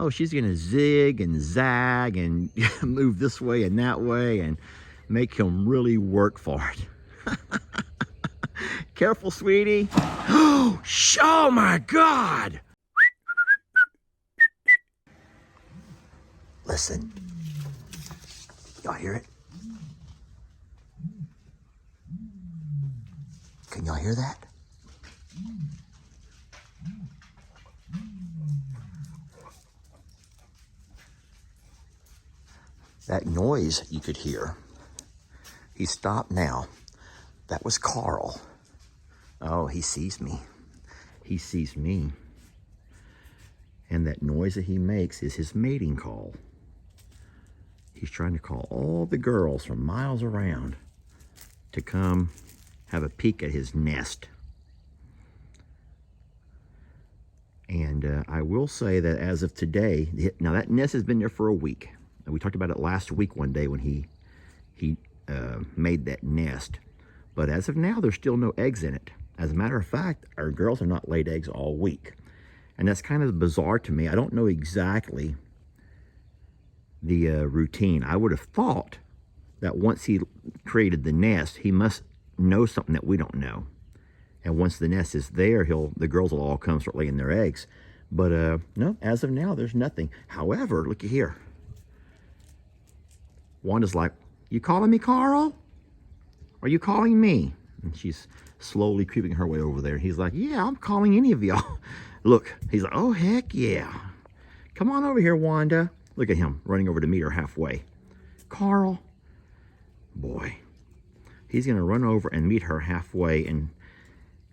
Oh, she's gonna zig and zag and move this way and that way and make him really work for it. Careful, sweetie. Oh my God. Listen. Y'all hear it? Can y'all hear that? That noise you could hear. He stopped now. That was Carl. Oh, he sees me. He sees me. And that noise that he makes is his mating call. He's trying to call all the girls from miles around to come have a peek at his nest. And I will say that as of today, now that nest has been there for a week. We talked about it last week one day when he made that nest. But as of now, there's still no eggs in it. As a matter of fact, our girls have not laid eggs all week. And that's kind of bizarre to me. I don't know exactly the routine. I would have thought that once he created the nest, he must know something that we don't know. And once the nest is there, the girls will all come start laying their eggs. But no, as of now, there's nothing. However, looky here. Wanda's like, "You calling me, Carl? Are you calling me?" And she's slowly creeping her way over there. He's like, "Yeah, I'm calling any of y'all." Look, he's like, "Oh, heck yeah. Come on over here, Wanda." Look at him running over to meet her halfway. Carl, boy, he's going to run over and meet her halfway and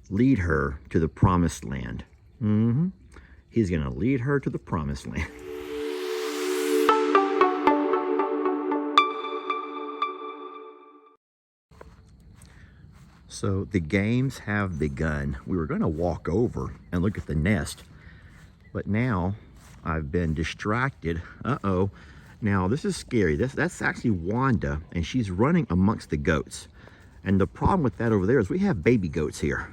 lead her to the promised land. He's going to lead her to the promised land. So the games have begun. We were going to walk over and look at the nest, but now I've been distracted. Uh-oh. Now this is scary. That's actually Wanda, and she's running amongst the goats. And the problem with that over there is we have baby goats here.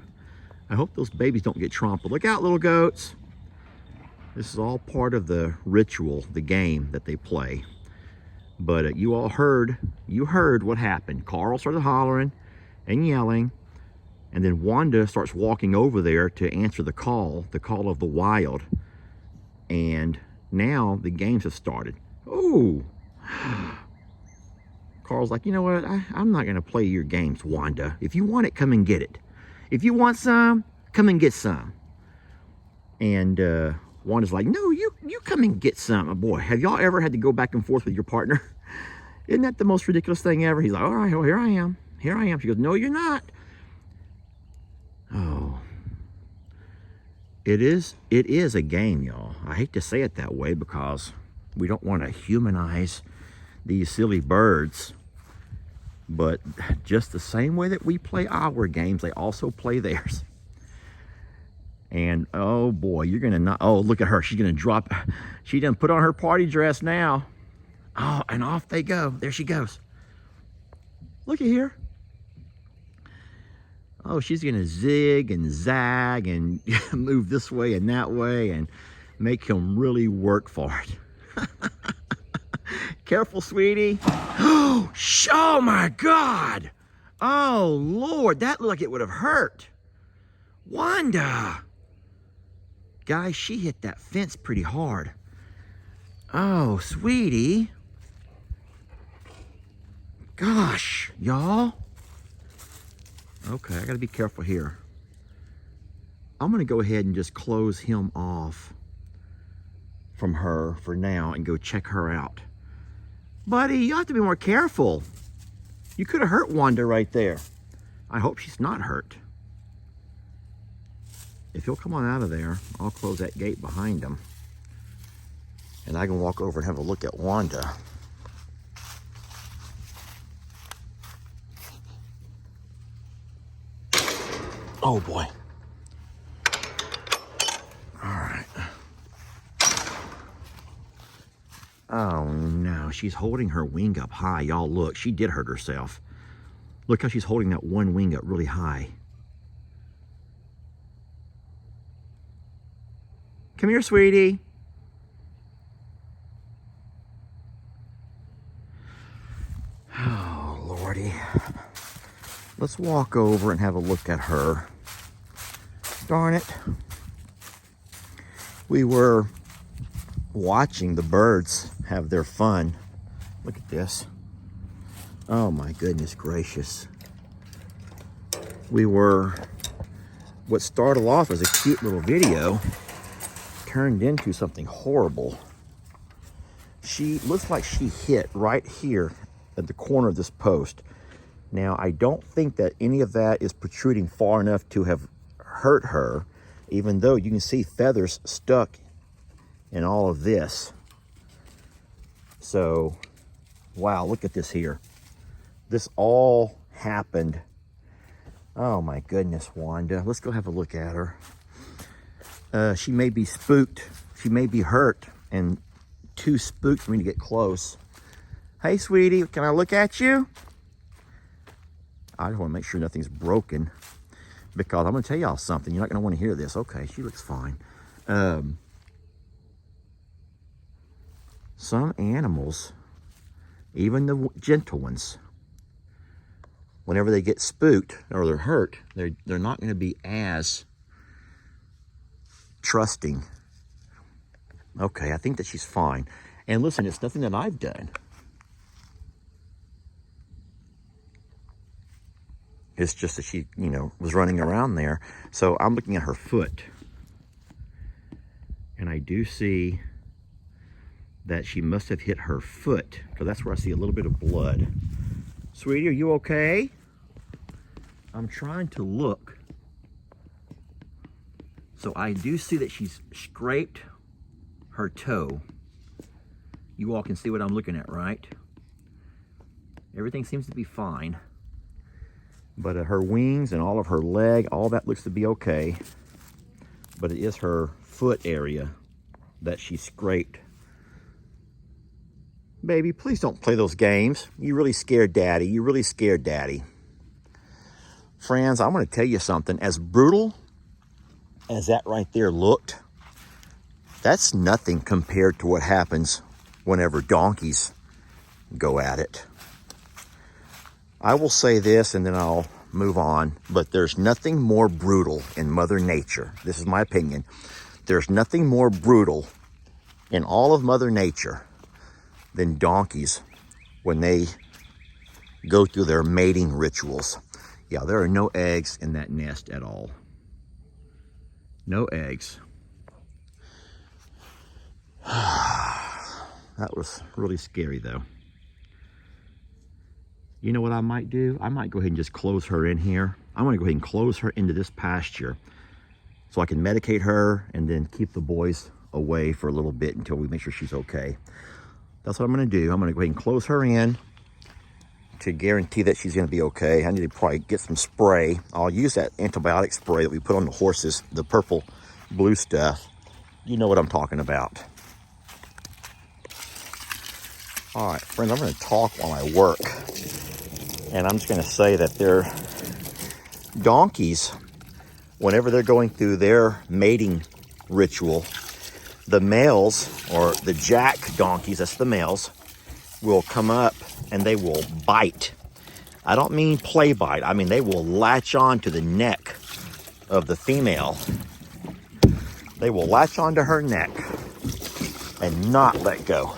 I hope those babies don't get trampled. Look out, little goats. This is all part of the ritual, the game that they play. But you all heard what happened. Carl started hollering and yelling, and then Wanda starts walking over there to answer the call of the wild. And now the games have started. Oh, Carl's like, "You know what? I'm not going to play your games, Wanda. If you want it, come and get it. If you want some, come and get some." And Wanda's like, "No, you come and get some." Oh, boy, have y'all ever had to go back and forth with your partner? Isn't that the most ridiculous thing ever? He's like, "All right, well, here I am. Here I am." She goes, "No, you're not." Oh, it is a game, y'all. I hate to say it that way because we don't want to humanize these silly birds. But just the same way that we play our games, they also play theirs. And oh boy, you're gonna not, oh, look at her. She's gonna drop, she done put on her party dress now. Oh, and off they go. There she goes. Look at here. Oh, she's gonna zig and zag and move this way and that way and make him really work for it. Careful, sweetie. Oh my God. Oh Lord, that looked like it would have hurt. Wanda. Guys, she hit that fence pretty hard. Oh, sweetie. Gosh, y'all. Okay, I gotta be careful here. I'm gonna go ahead and just close him off from her for now and go check her out. Buddy, you have to be more careful. You could have hurt Wanda right there. I hope she's not hurt. If he'll come on out of there, I'll close that gate behind him. And I can walk over and have a look at Wanda. Oh boy. All right. Oh no, she's holding her wing up high. Y'all look, she did hurt herself. Look how she's holding that one wing up really high. Come here, sweetie. Let's walk over and have a look at her. Darn it. We were watching the birds have their fun. Look at this. Oh my goodness gracious. What started off as a cute little video turned into something horrible. She looks like she hit right here at the corner of this post. Now, I don't think that any of that is protruding far enough to have hurt her, even though you can see feathers stuck in all of this. So, wow, look at this here. This all happened. Oh my goodness, Wanda. Let's go have a look at her. She may be spooked. She may be hurt and too spooked for me to get close. Hey, sweetie, can I look at you? I just want to make sure nothing's broken, because I'm going to tell y'all something. You're not going to want to hear this. Okay, she looks fine. Some animals, even the gentle ones, whenever they get spooked or they're hurt, they're not going to be as trusting. Okay, I think that she's fine. And listen, it's nothing that I've done. It's just that she, was running around there. So I'm looking at her foot. And I do see that she must have hit her foot, because that's where I see a little bit of blood. Sweetie, are you okay? I'm trying to look. So I do see that she's scraped her toe. You all can see what I'm looking at, right? Everything seems to be fine. But her wings and all of her leg, all that looks to be okay. But it is her foot area that she scraped. Baby, please don't play those games. You really scared Daddy. You really scared Daddy. Friends, I want to tell you something. As brutal as that right there looked, that's nothing compared to what happens whenever donkeys go at it. I will say this and then I'll move on, but there's nothing more brutal in Mother Nature. This is my opinion. There's nothing more brutal in all of Mother Nature than donkeys when they go through their mating rituals. Yeah, there are no eggs in that nest at all. No eggs. That was really scary though. You know what I might do? I might go ahead and just close her in here. I'm gonna go ahead and close her into this pasture so I can medicate her and then keep the boys away for a little bit until we make sure she's okay. That's what I'm gonna do. I'm gonna go ahead and close her in to guarantee that she's gonna be okay. I need to probably get some spray. I'll use that antibiotic spray that we put on the horses, the purple blue stuff. You know what I'm talking about. All right, friends, I'm gonna talk while I work. And I'm just gonna say that they're donkeys, whenever they're going through their mating ritual, the males, or the jack donkeys, that's the males, will come up and they will bite. I don't mean play bite. I mean they will latch on to the neck of the female. They will latch onto her neck and not let go.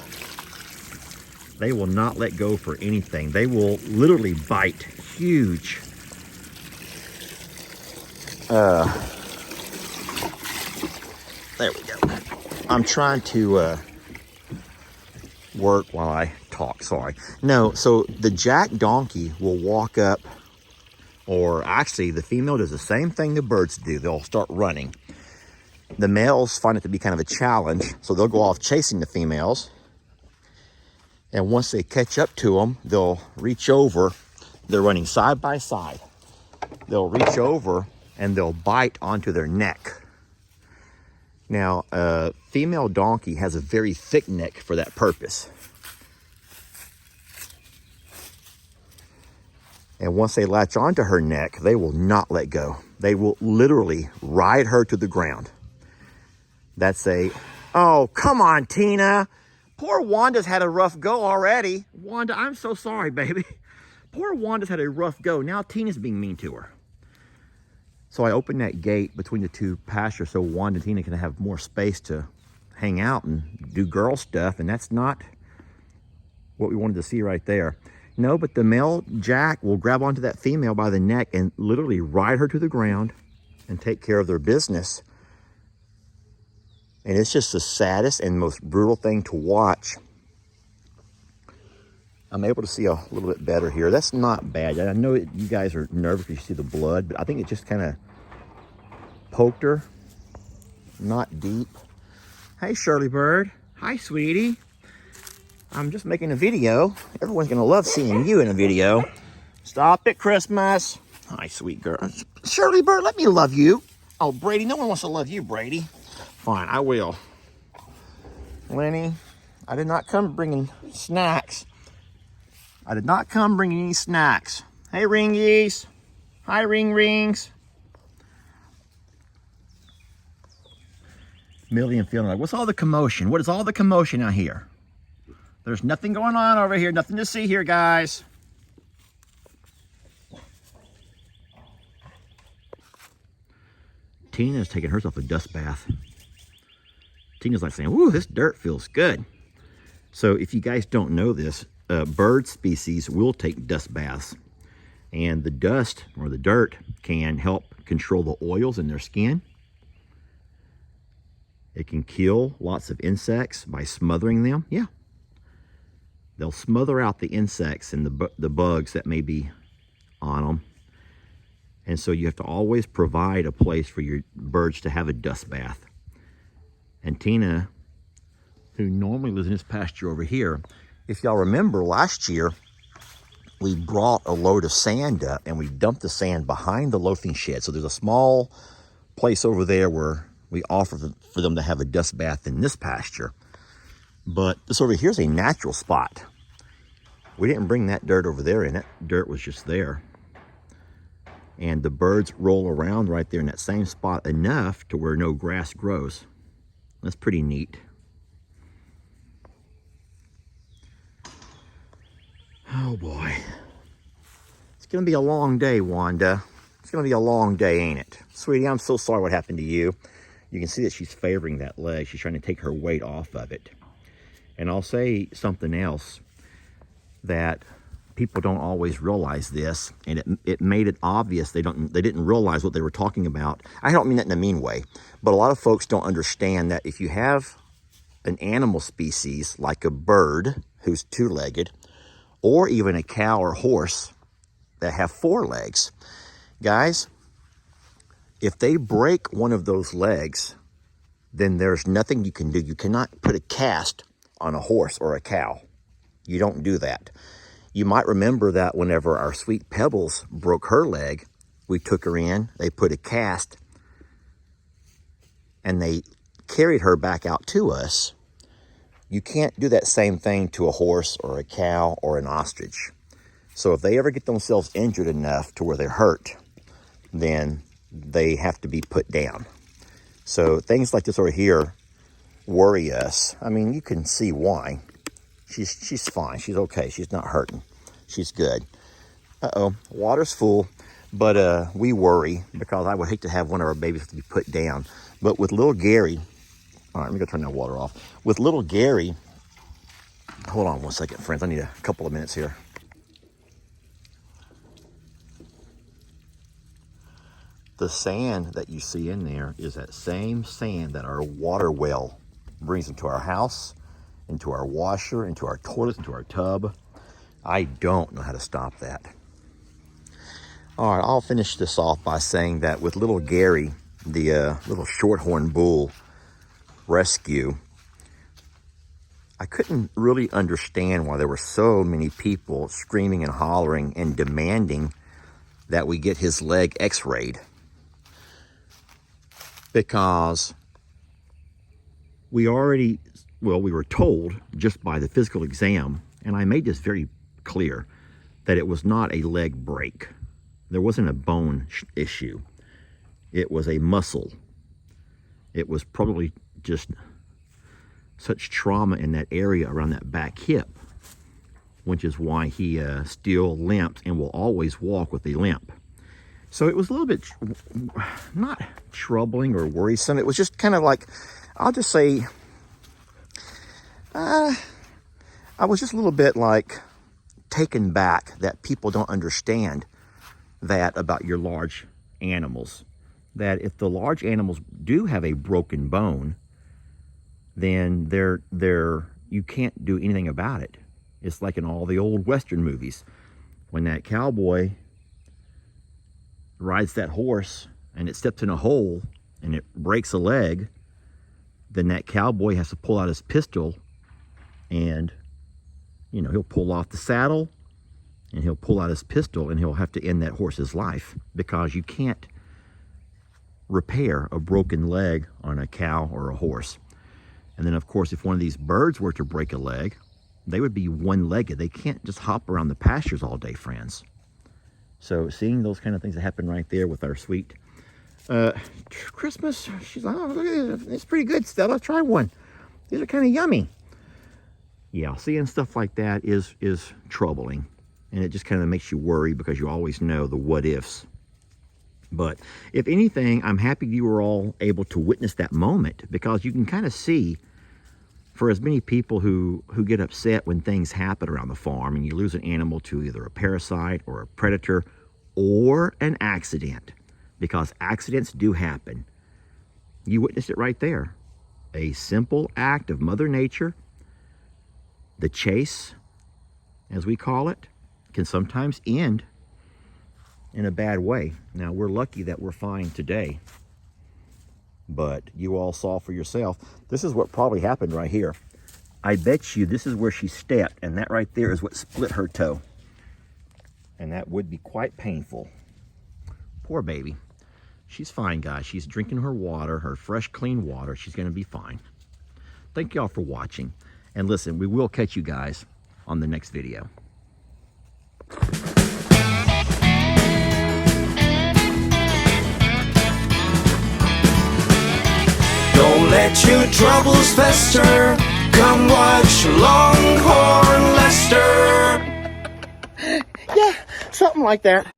They will not let go for anything. They will literally bite huge. There we go. I'm trying to work while I talk, sorry. No, so the jack donkey will walk up, or actually the female does the same thing the birds do. They'll start running. The males find it to be kind of a challenge, so they'll go off chasing the females. And once they catch up to them, they'll reach over. They're running side by side. They'll reach over and they'll bite onto their neck. Now, a female donkey has a very thick neck for that purpose. And once they latch onto her neck, they will not let go. They will literally ride her to the ground. That's oh, come on, Tina. Poor Wanda's had a rough go already. Wanda, I'm so sorry, baby. poor Wanda's had a rough go. Now Tina's being mean to her. So I opened that gate between the two pastures so Wanda and Tina can have more space to hang out and do girl stuff, and that's not what we wanted to see right there. No, but the male jack will grab onto that female by the neck and literally ride her to the ground and take care of their business. And it's just the saddest and most brutal thing to watch. I'm able to see a little bit better here. That's not bad. I know you guys are nervous because you see the blood, but I think it just kind of poked her. Not deep. Hey, Shirley Bird. Hi, sweetie. I'm just making a video. Everyone's going to love seeing you in a video. Stop it, Christmas. Hi, sweet girl. Shirley Bird, let me love you. Oh, Brady, no one wants to love you, Brady. Fine, I will. Lenny, I did not come bringing snacks. I did not come bringing any snacks. Hey, Ringies. Hi, Rings. Millie and feeling like, what's all the commotion? What is all the commotion out here? There's nothing going on over here. Nothing to see here, guys. Tina's taking herself a dust bath. Tina's like saying, ooh, this dirt feels good. So if you guys don't know this, bird species will take dust baths. And the dust or the dirt can help control the oils in their skin. It can kill lots of insects by smothering them. Yeah. They'll smother out the insects and the bugs that may be on them. And so you have to always provide a place for your birds to have a dust bath. And Tina, who normally lives in this pasture over here, if y'all remember last year, we brought a load of sand up and we dumped the sand behind the loafing shed. So there's a small place over there where we offer for them to have a dust bath in this pasture. But this over here is a natural spot. We didn't bring that dirt over there in it. Dirt was just there. And the birds roll around right there in that same spot enough to where no grass grows. That's pretty neat. Oh boy. It's gonna be a long day, Wanda. It's gonna be a long day, ain't it? Sweetie, I'm so sorry what happened to you. You can see that she's favoring that leg. She's trying to take her weight off of it. And I'll say something else that people don't always realize this, and it made it obvious they didn't realize what they were talking about. I don't mean that in a mean way, but a lot of folks don't understand that if you have an animal species like a bird who's two-legged, or even a cow or horse that have four legs, guys, if they break one of those legs, then there's nothing you can do. You cannot put a cast on a horse or a cow. You don't do that. You might remember that whenever our sweet Pebbles broke her leg, we took her in, they put a cast, and they carried her back out to us. You can't do that same thing to a horse or a cow or an ostrich. So if they ever get themselves injured enough to where they're hurt, then they have to be put down. So things like this over here worry us. I mean, you can see why. She's fine. She's okay. She's not hurting. She's good. Uh-oh, water's full, but we worry because I would hate to have one of our babies to be put down. But with little Gary, all right, let me go turn that water off. With little Gary, hold on one second, friends. I need a couple of minutes here. The sand that you see in there is that same sand that our water well brings into our house, into our washer, into our toilets, into our tub. I don't know how to stop that. All right, I'll finish this off by saying that with little Gary, the little shorthorn bull rescue, I couldn't really understand why there were so many people screaming and hollering and demanding that we get his leg x-rayed. Because we were told just by the physical exam, and I made this very clear, that it was not a leg break. There wasn't a bone issue. It was a muscle. It was probably just such trauma in that area around that back hip which is why he still limps and will always walk with a limp. So it was a little bit, not troubling or worrisome. It was just kind of like, I'll just say, I was just a little bit like taken back that people don't understand that about your large animals. That if the large animals do have a broken bone, then you can't do anything about it. It's like in all the old Western movies. When that cowboy rides that horse and it steps in a hole and it breaks a leg, then that cowboy has to pull out his pistol and, you know, he'll pull off the saddle and he'll pull out his pistol and he'll have to end that horse's life, because you can't repair a broken leg on a cow or a horse. And then of course, if one of these birds were to break a leg, they would be one-legged. They can't just hop around the pastures all day, friends. So seeing those kind of things that happen right there with our sweet Christmas, she's like, oh, look at it. It's pretty good, Stella. Try one. These are kind of yummy. Yeah, seeing stuff like that is troubling. And it just kind of makes you worry, because you always know the what ifs. But if anything, I'm happy you were all able to witness that moment, because you can kind of see, for as many people who get upset when things happen around the farm and you lose an animal to either a parasite or a predator or an accident, because accidents do happen. You witnessed it right there. A simple act of Mother Nature, the chase, as we call it, can sometimes end in a bad way. Now, we're lucky that we're fine today, but you all saw for yourself. This is what probably happened right here. I bet you this is where she stepped, and that right there is what split her toe. And that would be quite painful. Poor baby. She's fine, guys. She's drinking her water, her fresh, clean water. She's going to be fine. Thank y'all for watching. And listen, we will catch you guys on the next video. Don't let your troubles fester. Come watch Longhorn Lester. Yeah, something like that.